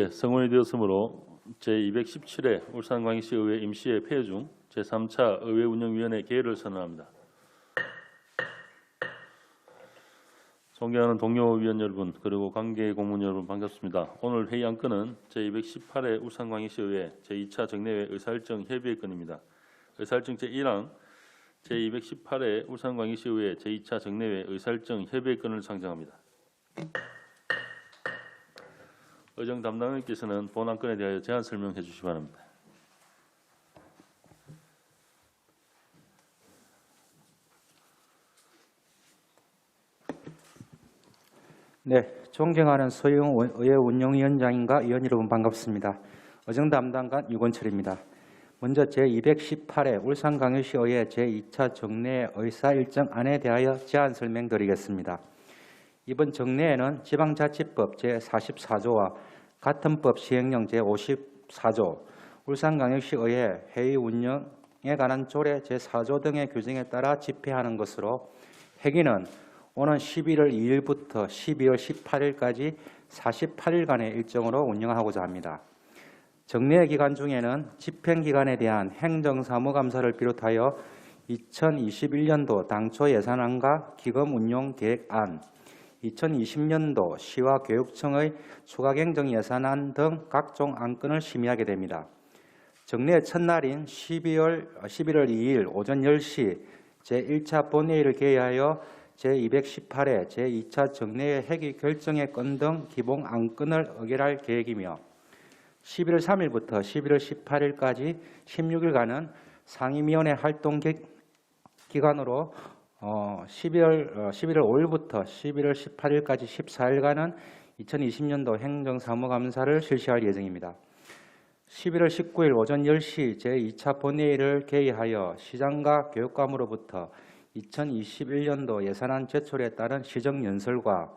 예, 성원이 되었으므로 제217회 울산광역시 의회 임시회 폐회 중 제3차 의회운영위원회 개회를 선언합니다. 존경하는 동료 위원 여러분 그리고 관계 공무원 여러분 반갑습니다. 오늘 회의 안건은 제218회 울산광역시 의회 제2차 정례회 의사일정 협의회 건입니다. 의사일정 제1항 제218회 울산광역시 의회 제2차 정례회 의사일정 협의회 건을 상정합니다. 의정 담당자께서는 본 안건에 대하여 제안 설명해 주시기 바랍니다. 네, 존경하는 소영 의회 운영위원장님과 위원 여러분 반갑습니다. 의정 담당관 유건철입니다. 먼저 제218회 울산광역시 의회 제2차 정례 의사일정안에 대하여 제안 설명드리겠습니다. 이번 정례에는 지방자치법 제44조와 같은 법 시행령 제54조, 울산광역시 의회 회의 운영에 관한 조례 제4조 등의 규정에 따라 집회하는 것으로 회기는 오는 11월 2일부터 12월 18일까지 48일간의 일정으로 운영하고자 합니다. 정례 기간 중에는 집행기간에 대한 행정사무감사를 비롯하여 2021년도 당초 예산안과 기금운용계획안, 2020년도 시와 교육청의 추가경정 예산안 등 각종 안건을 심의하게 됩니다. 정례 첫날인 11월 2일 오전 10시 제1차 본회의를 개의하여 제218회 제2차 정례회 회기 결정의 건 등 기본 안건을 의결할 계획이며 11월 3일부터 11월 18일까지 16일간은 상임위원회 활동 기간으로 11월 5일부터 11월 18일까지 14일간은 2020년도 행정사무감사를 실시할 예정입니다. 11월 19일 오전 10시 제2차 본회의를 개의하여 시장과 교육감으로부터 2021년도 예산안 제출에 따른 시정연설과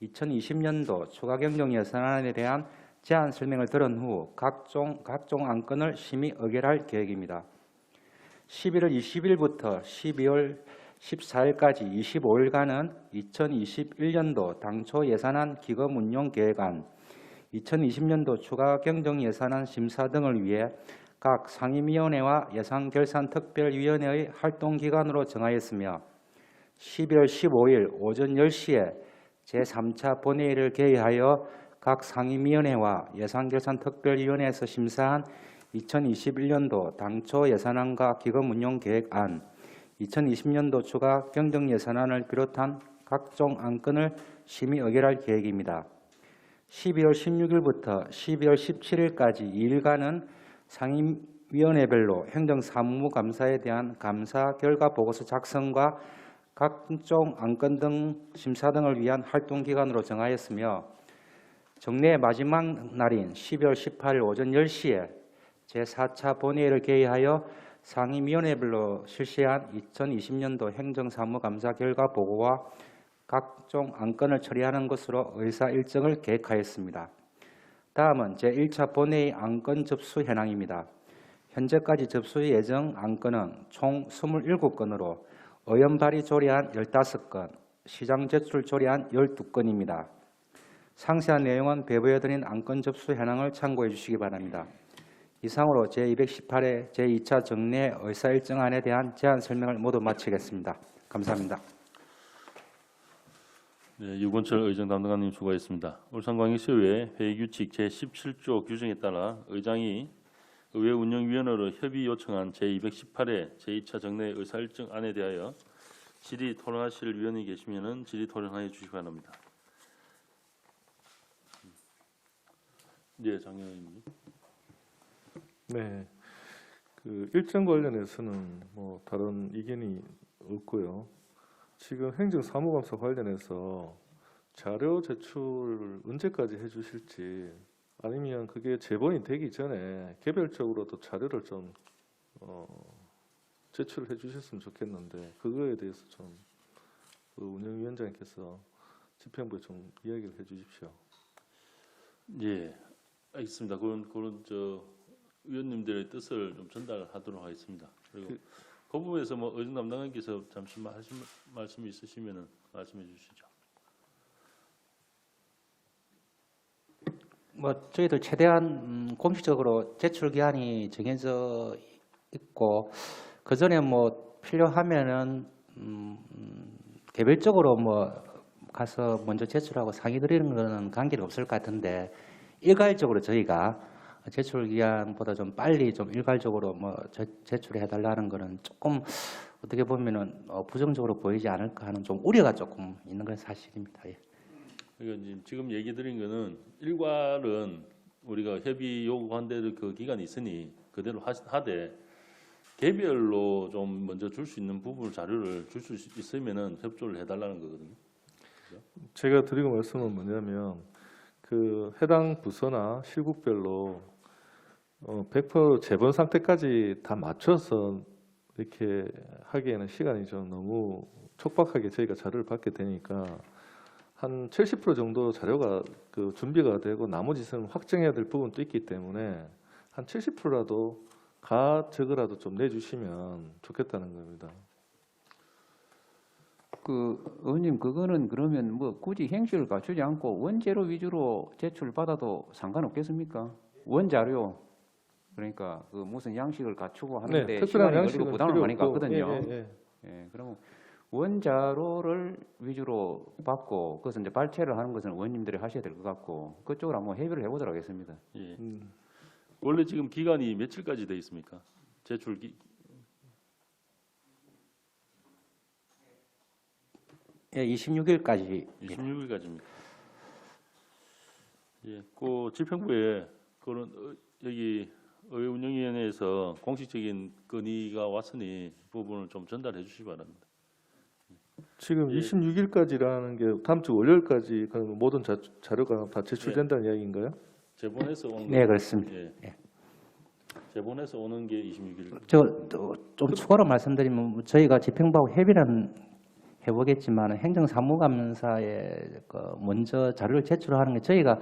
2020년도 추가경정 예산안에 대한 제안 설명을 들은 후 각종 안건을 심의 의결할 계획입니다. 11월 20일부터 12월 14일까지 25일간은 2021년도 당초 예산안 기금운용계획안, 2020년도 추가경정예산안 심사 등을 위해 각 상임위원회와 예산결산특별위원회의 활동기간으로 정하였으며 11월 15일 오전 10시에 제3차 본회의를 개의하여 각 상임위원회와 예산결산특별위원회에서 심사한 2021년도 당초 예산안과 기금운용계획안, 2020년도 추가 경정예산안을 비롯한 각종 안건을 심의 의결할 계획입니다. 12월 16일부터 12월 17일까지 2일간은 상임위원회별로 행정사무감사에 대한 감사 결과 보고서 작성과 각종 안건 등 심사 등을 위한 활동기간으로 정하였으며 정례 마지막 날인 12월 18일 오전 10시에 제4차 본회의를 개의하여 상임위원회별로 실시한 2020년도 행정사무감사 결과 보고와 각종 안건을 처리하는 것으로 의사일정을 계획하였습니다. 다음은 제1차 본회의 안건 접수 현황입니다. 현재까지 접수 예정 안건은 총 27건으로 의원 발의 조례안 15건, 시장 제출 조례안 12건입니다. 상세한 내용은 배부해드린 안건 접수 현황을 참고해 주시기 바랍니다. 이상으로 제218회 제2차 정례 의사일정안에 대한 제안 설명을 모두 마치겠습니다. 감사합니다. 네, 유건철 의정 담당관님 수고하셨습니다. 울산광역시의회 회의규칙 제17조 규정에 따라 의장이 의회운영위원회로 협의 요청한 제218회 제2차 정례 의사일정안에 대하여 질의 토론하실 위원이 계시면 질의 토론하여 주시기 바랍니다. 네, 장 의원님. 네, 그 일정 관련해서는 뭐 다른 이견이 없고요. 지금 행정사무감사 관련해서 자료 제출 언제까지 해주실지 아니면 그게 제본이 되기 전에 개별적으로도 자료를 좀 제출해 주셨으면 좋겠는데 그거에 대해서 좀 그 운영위원장께서 집행부에 좀 이야기를 해주십시오. 예, 알겠습니다. 그런 위원님들의 뜻을 좀 전달하도록 하겠습니다. 그리고 그 부분에서 뭐 의정 담당관께서 잠시만 하실 말씀이 있으시면 말씀해 주시죠. 뭐 저희들 최대한 공식적으로 제출 기한이 정해져 있고 그 전에 뭐 필요하면은 개별적으로 뭐 가서 먼저 제출하고 상의 드리는 거는 관계가 없을 것 같은데 일괄적으로 저희가 제출 기한보다 좀 빨리 좀 일괄적으로 뭐 제출해 달라는 거는 조금 어떻게 보면은 부정적으로 보이지 않을까 하는 좀 우려가 조금 있는 건 사실입니다. 예. 그러니까 지금 얘기 드린 거는 일괄은 우리가 협의 요구한 대로 그 기간이 있으니 그대로 하되 개별로 좀 먼저 줄 수 있는 부분 자료를 줄 수 있으면은 협조를 해달라는 거거든요. 제가 드리고 말씀은 뭐냐면 그 해당 부서나 실국별로 100% 재본 상태까지 다 맞춰서 이렇게 하기에는 시간이 좀 너무 촉박하게 저희가 자료를 받게 되니까 한 70% 정도 자료가 그 준비가 되고 나머지는 확정해야 될 부분도 있기 때문에 한 70%라도 적어라도 좀 내주시면 좋겠다는 겁니다. 그 의원님 그거는 그러면 뭐 굳이 행식을 갖추지 않고 원재료 위주로 제출받아도 상관없겠습니까? 원자료 그러니까 그 무슨 양식을 갖추고 하는데 특별한 시간이 걸리고 양식은 부담을 많이 필요 없고, 갖거든요. 예. 예, 그러면 원자료를 위주로 받고 그것은 이제 발췌를 하는 것은 의원님들이 하셔야 될 것 같고 그쪽으로 한번 협의를 해보도록 하겠습니다. 예. 원래 지금 기간이 며칠까지 돼 있습니까? 제출 예, 26일까지 26일까지입니다. 예, 그 집행부에 그런 여기 의회운영위원회에서 공식적인 건의가 왔으니 그 부분을 좀 전달해 주시기 바랍니다. 지금 예. 26일까지라는 게 다음 주 월요일까지 그 모든 자료가 다 제출된다는 이야기인가요? 제본에서 오는 네 거- 그렇습니다. 예. 예. 제본에서 오는 게 26일. 좀 추가로 말씀드리면 저희가 집행부하고 협의는 해보겠지만 행정사무감사에 그 먼저 자료를 제출하는 게 저희가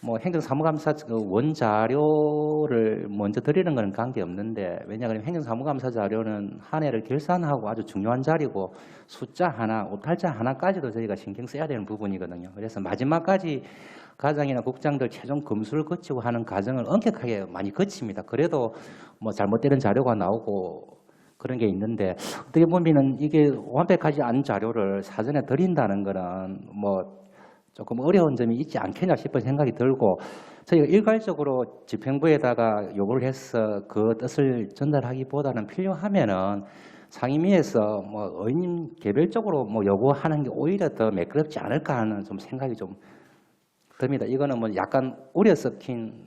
뭐 행정사무감사 그 원자료를 먼저 드리는 것은 관계 없는데 왜냐하면 행정사무감사 자료는 한 해를 결산하고 아주 중요한 자리고 숫자 하나, 오탈자 하나까지도 저희가 신경 써야 되는 부분이거든요. 그래서 마지막까지 과장이나 국장들 최종 검수를 거치고 하는 과정을 엄격하게 많이 거칩니다. 그래도 뭐 잘못되는 자료가 나오고 그런 게 있는데 어떻게 보면은 이게 완벽하지 않은 자료를 사전에 드린다는 거는 뭐 조금 어려운 점이 있지 않겠냐 싶은 생각이 들고 저희가 일괄적으로 집행부에다가 요구를 해서 그 뜻을 전달하기보다는 필요하면은 상임위에서 뭐 의원님 개별적으로 뭐 요구하는 게 오히려 더 매끄럽지 않을까 하는 좀 생각이 좀 듭니다. 이거는 뭐 약간 우려 섞인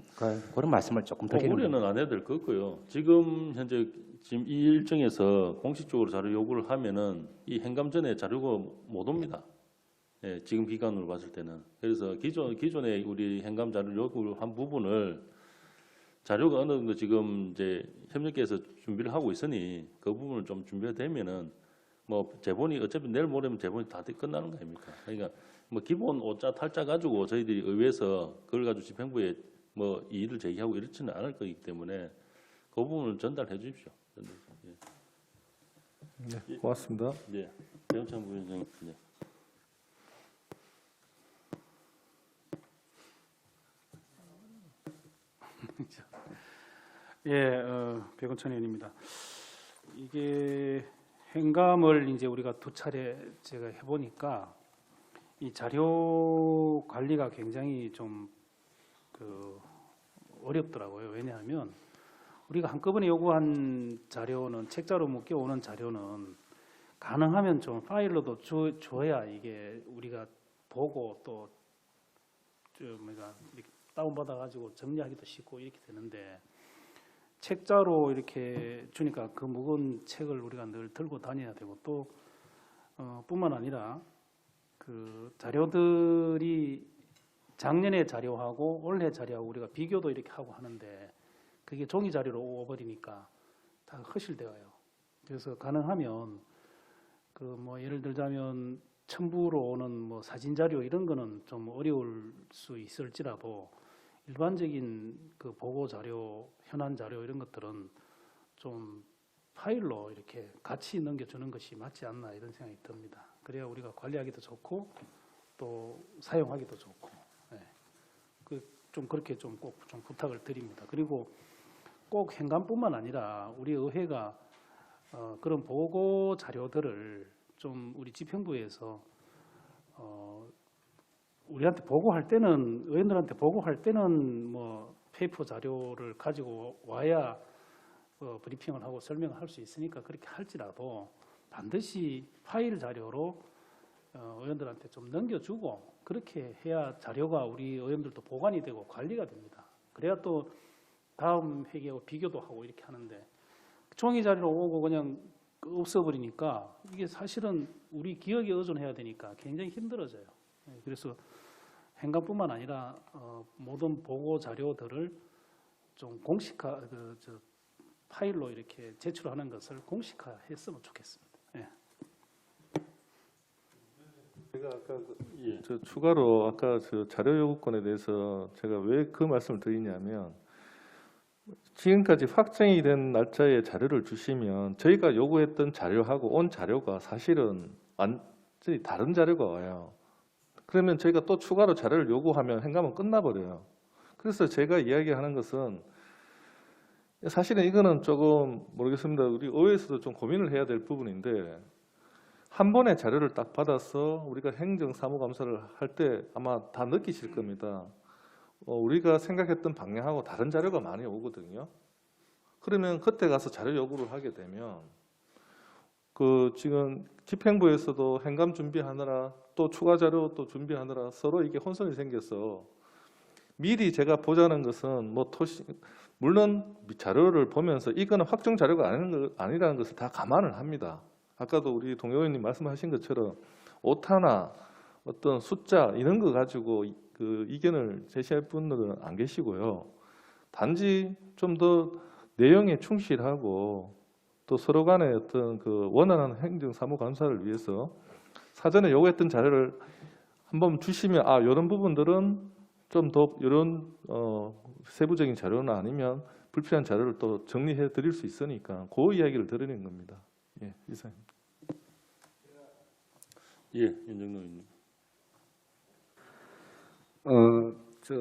그런 말씀을 조금 드리는 거예요. 우려는 안 해도 될 것 같고요. 지금 현재 지금 이 일정에서 공식적으로 자료 요구를 하면은 이 행감 전에 자료가 못 옵니다. 예, 지금 기간으로 봤을 때는. 그래서 기존에 우리 행감 자료 요구한 부분을 자료가 어느 정도 지금 이제 협력계에서 준비를 하고 있으니 그 부분을 좀 준비가 되면은 뭐 제본이 어차피 내일 모레면 제본이 다 끝나는 거 아닙니까? 그러니까 뭐 기본 오자 탈자 가지고 저희들이 의회에서 그걸 가지고 집행부에 뭐 이의를 제기하고 이렇지는 않을 거기 때문에 그 부분을 전달해 주십시오. 네, 고맙습니다. 예, 배영찬 부위원장. 네. 예, 백원천 의원입니다. 이게 행감을 이제 우리가 두 차례 제가 해보니까 이 자료 관리가 굉장히 좀 어렵더라고요. 왜냐하면 우리가 한꺼번에 요구한 자료는 책자로 묶여 오는 자료는 가능하면 좀 파일로도 줘야 이게 우리가 보고 또 뭐가 이렇게 다운받아 가지고 정리하기도 쉽고 이렇게 되는데 책자로 이렇게 주니까 그 무거운 책을 우리가 늘 들고 다녀야 되고 또 뿐만 아니라 그 자료들이 작년의 자료하고 올해 자료하고 우리가 비교도 이렇게 하고 하는데 그게 종이 자료로 오버리니까 다 허실되어요. 그래서 가능하면 그 뭐 예를 들자면 첨부로 오는 뭐 사진 자료 이런 거는 좀 어려울 수 있을지라도 일반적인 그 보고 자료, 현안 자료 이런 것들은 좀 파일로 이렇게 같이 넘겨주는 것이 맞지 않나 이런 생각이 듭니다. 그래야 우리가 관리하기도 좋고 또 사용하기도 좋고. 네. 좀 그렇게 좀 꼭 좀 부탁을 드립니다. 그리고 꼭 행감뿐만 아니라 우리 의회가 그런 보고 자료들을 좀 우리 집행부에서 우리한테 보고할 때는 의원들한테 보고할 때는 뭐 페이퍼 자료를 가지고 와야 브리핑을 하고 설명을 할 수 있으니까 그렇게 할지라도 반드시 파일 자료로 의원들한테 좀 넘겨주고 그렇게 해야 자료가 우리 의원들도 보관이 되고 관리가 됩니다. 그래야 또 다음 회계하고 비교도 하고 이렇게 하는데 종이 자료로 오고 그냥 없어버리니까 이게 사실은 우리 기억에 의존해야 되니까 굉장히 힘들어져요. 그래서 행감뿐만 아니라 모든 보고 자료들을 좀 공식화, 파일로 이렇게 제출하는 것을 공식화했으면 좋겠습니다. 예. 제가 아까 예. 저 추가로 아까 저 자료 요구권에 대해서 제가 왜 그 말씀을 드리냐면 지금까지 확정이 된 날짜에 자료를 주시면 저희가 요구했던 자료하고 온 자료가 사실은 완전히 다른 자료가 와요. 그러면 저희가 또 추가로 자료를 요구하면 행감은 끝나버려요. 그래서 제가 이야기하는 것은 사실은 이거는 조금 모르겠습니다. 우리 의회에서도 좀 고민을 해야 될 부분인데 한 번에 자료를 딱 받아서 우리가 행정사무감사를 할 때 아마 다 느끼실 겁니다. 우리가 생각했던 방향하고 다른 자료가 많이 오거든요. 그러면 그때 가서 자료 요구를 하게 되면 그 지금 집행부에서도 행감 준비하느라 또 추가 자료 또 준비하느라 서로 이게 혼선이 생겨서 미리 제가 보자는 것은 뭐 물론 자료를 보면서 이거는 확정 자료가 아니라는 것을 다 감안을 합니다. 아까도 우리 동 의원님 말씀하신 것처럼 오타나 어떤 숫자 이런 거 가지고 그 이견을 제시할 분들은 안 계시고요. 단지 좀 더 내용에 충실하고 또 서로 간의 어떤 그 원활한 행정사무감사를 위해서 사전에 요구했던 자료를 한번 주시면 이런 부분들은 좀 더 이런 세부적인 자료나 아니면 불필요한 자료를 또 정리해 드릴 수 있으니까 그 이야기를 드리는 겁니다. 예, 이상입니다. 예, 윤정노 의원님. 저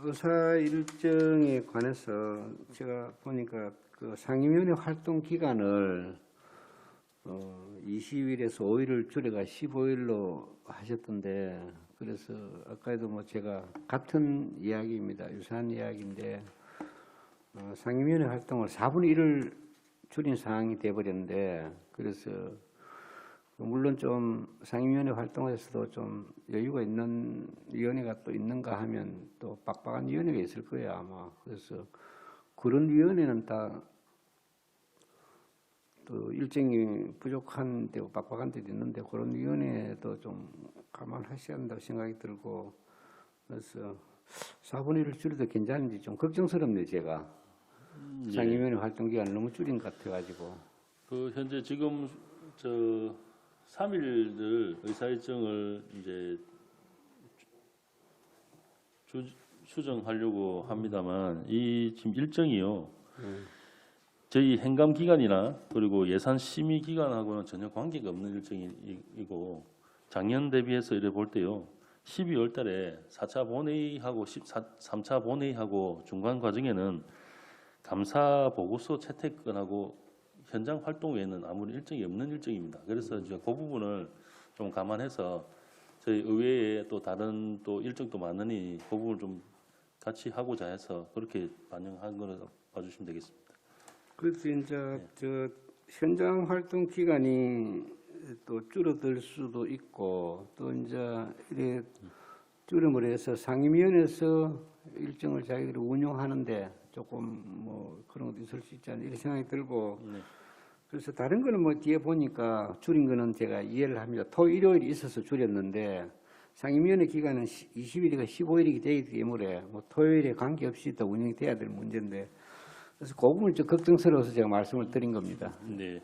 의사 일정에 관해서 제가 보니까 그 상임위원회 활동 기간을 20일에서 5일을 줄여가 15일로 하셨던데 그래서 아까도 뭐 제가 같은 이야기입니다. 유사한 이야기인데 상임위원회 활동을 4분의 1을 줄인 상황이 돼버렸는데 그래서 물론 좀 상임위원회 활동에서도 좀 여유가 있는 위원회가 또 있는가 하면 또 빡빡한 위원회가 있을 거예요 아마. 그래서 그런 위원회는 다 또 일정이 부족한 데고 빡빡한 데도 있는데 그런 위원회도 좀 감안하셔야 한다고 생각이 들고 그래서 4분의 1을 줄여도 괜찮은지 좀 걱정스럽네요 제가. 예. 상임위원회 활동 기간을 너무 줄인 것 같아가지고. 그 현재 지금 저 3일들 의사 일정을 이제 수정하려고 합니다만 이 지금 일정이요. 저희 행감 기간이나 그리고 예산 심의 기간하고는 전혀 관계가 없는 일정이고 작년 대비해서 이래 볼 때요. 12월 달에 4차 본회의하고 3차 본회의하고 중간 과정에는 감사 보고서 채택권하고 현장 활동 외에는 아무런 일정이 없는 일정입니다. 그래서 이제 그 부분을 좀 감안해서 저희 의회에 또 다른 또 일정도 많으니 그 부분을 좀 같이 하고자 해서 그렇게 반영한 거로 봐주시면 되겠습니다. 그래서 이제 저 현장 활동 기간이 또 줄어들 수도 있고 또 이제 이래 줄여버려서 상임위원회에서 일정을 자기들이 운영하는데 조금 뭐 그런 것도 있을 수 있지 않나 이런 생각이 들고 그래서 다른 거는 뭐 뒤에 보니까 줄인 거는 제가 이해를 합니다. 일요일이 있어서 줄였는데 상임위원회 기간은 20일이가 15일이기 되기 때문에 뭐 토요일에 관계없이 또 운영이 돼야 될 문제인데 그래서 그 부분을 좀 걱정스러워서 제가 말씀을 드린 겁니다. 네,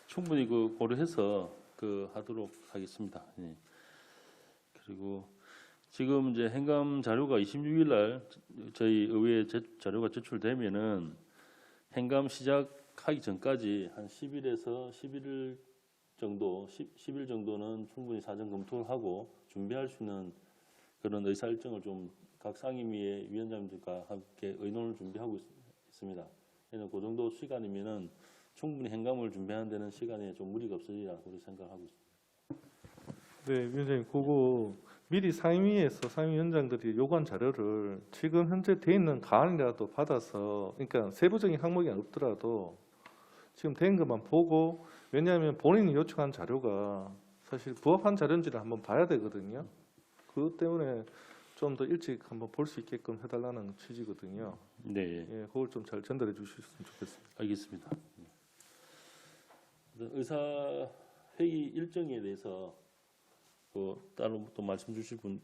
충분히 그 고려해서 그 하도록 하겠습니다. 예. 그리고 지금 이제 행감 자료가 26일 날 저희 의회에 자료가 제출되면은 행감 시작하기 전까지 한 10일에서 11일 정도, 10일 정도는 충분히 사전 검토를 하고 준비할 수 있는 그런 의사 일정을 좀 각 상임위의 위원장님들과 함께 의논을 준비하고 있습니다. 그래서 그 정도 시간이면은 충분히 행감을 준비하는 데는 시간에 좀 무리가 없으리라 그렇게 생각하고 있습니다. 네, 위원장님, 그거 미리 상임위에서 상임위원장들이 요구한 자료를 지금 현재 돼 있는 가안이라도 받아서, 그러니까 세부적인 항목이 없더라도 지금 된 것만 보고, 왜냐하면 본인이 요청한 자료가 사실 부합한 자료인지를 한번 봐야 되거든요. 그것 때문에 좀 더 일찍 한번 볼 수 있게끔 해달라는 취지거든요. 네, 예, 그걸 좀 잘 전달해 주셨으면 좋겠습니다. 알겠습니다. 의사 회의 일정에 대해서 따로 또 말씀 주실 분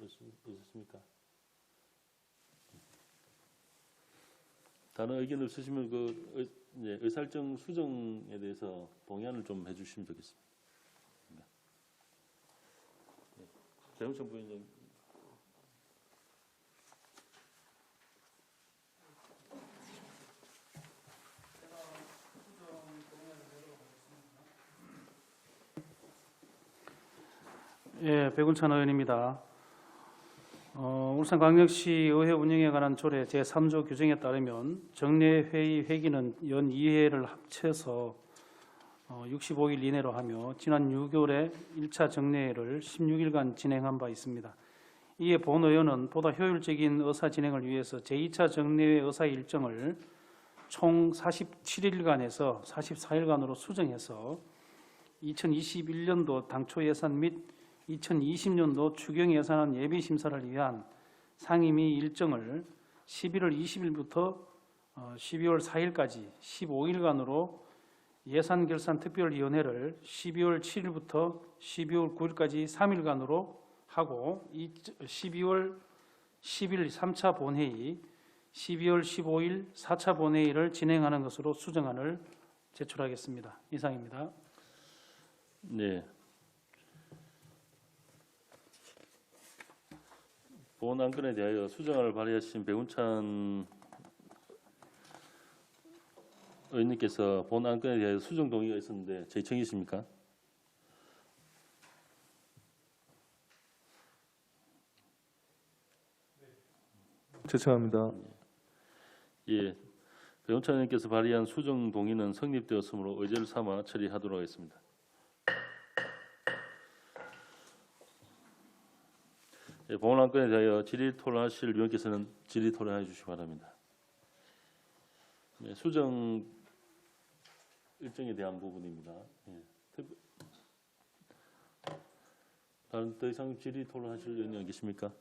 있으십니까? 다른 의견 없으시면 이제 의사일정 수정에 대해서 동의안을 좀 해주시면 좋겠습니다. 네. 배용천 부위원장. 예, 백운찬 의원입니다. 울산광역시 의회 운영에 관한 조례 제3조 규정에 따르면 정례 회의 회기는 연 2회를 합쳐서 65일 이내로 하며 지난 6월에 1차 정례회를 16일간 진행한 바 있습니다. 이에 본 의원은 보다 효율적인 의사 진행을 위해서 제2차 정례회 의사 일정을 총 47일간에서 44일간으로 수정해서 2021년도 당초 예산 및 2020년도 추경 예산안 예비 심사를 위한 상임위 일정을 11월 20일부터 12월 4일까지 15일간으로 예산결산특별위원회를 12월 7일부터 12월 9일까지 3일간으로 하고 12월 10일 3차 본회의, 12월 15일 4차 본회의를 진행하는 것으로 수정안을 제출하겠습니다. 이상입니다. 네. 본 안건에 대하여 수정안을 발의하신 백운찬 의원님께서 본 안건에 대하여 수정 동의가 있었는데 제청이십니까? 제청합니다. 예. 백운찬 의원님께서 발의한 수정 동의는 성립되었으므로 의제를 삼아 처리하도록 하겠습니다. 예, 본 안건에 대하여 질의 토론하실 위원께서는 질의 토론해 주시기 바랍니다. 네, 수정 일정에 대한 부분입니다. 예. 다른 더 이상 질의 토론하실 위원이 안 계십니까?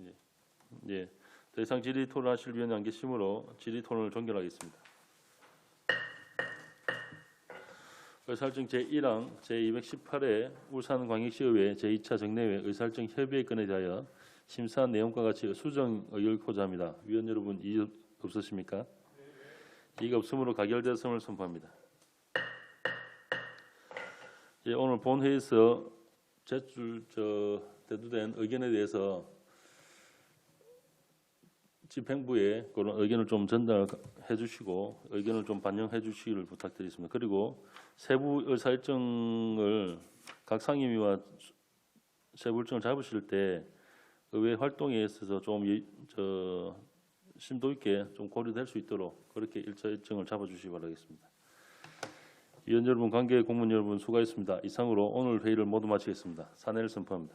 예. 예. 더 이상 질의 토론하실 위원이 안 계시므로 질의 토론을 종결하겠습니다. 의사일정 제1항 제218회 울산광역시의회 제2차 정례회 의사일정 협의회 건에 대하여 심사한 내용과 같이 수정 의결코자 합니다. 위원 여러분 이의 없으십니까? 이의가 없으므로 가결되었음을 선포합니다. 예, 오늘 본회의에서 대두된 의견에 대해서 집행부에 그런 의견을 좀 전달해 주시고 의견을 좀 반영해 주시기를 부탁드리겠습니다. 그리고 세부 의사 일정을 각 상임위와 세부 일정을 잡으실 때 의회 활동에 있어서 좀 심도 있게 좀 고려될 수 있도록 그렇게 일정을 잡아주시기 바라겠습니다. 위원 여러분, 관계 공무원 여러분 수고하셨습니다. 이상으로 오늘 회의를 모두 마치겠습니다. 사내를 선포합니다.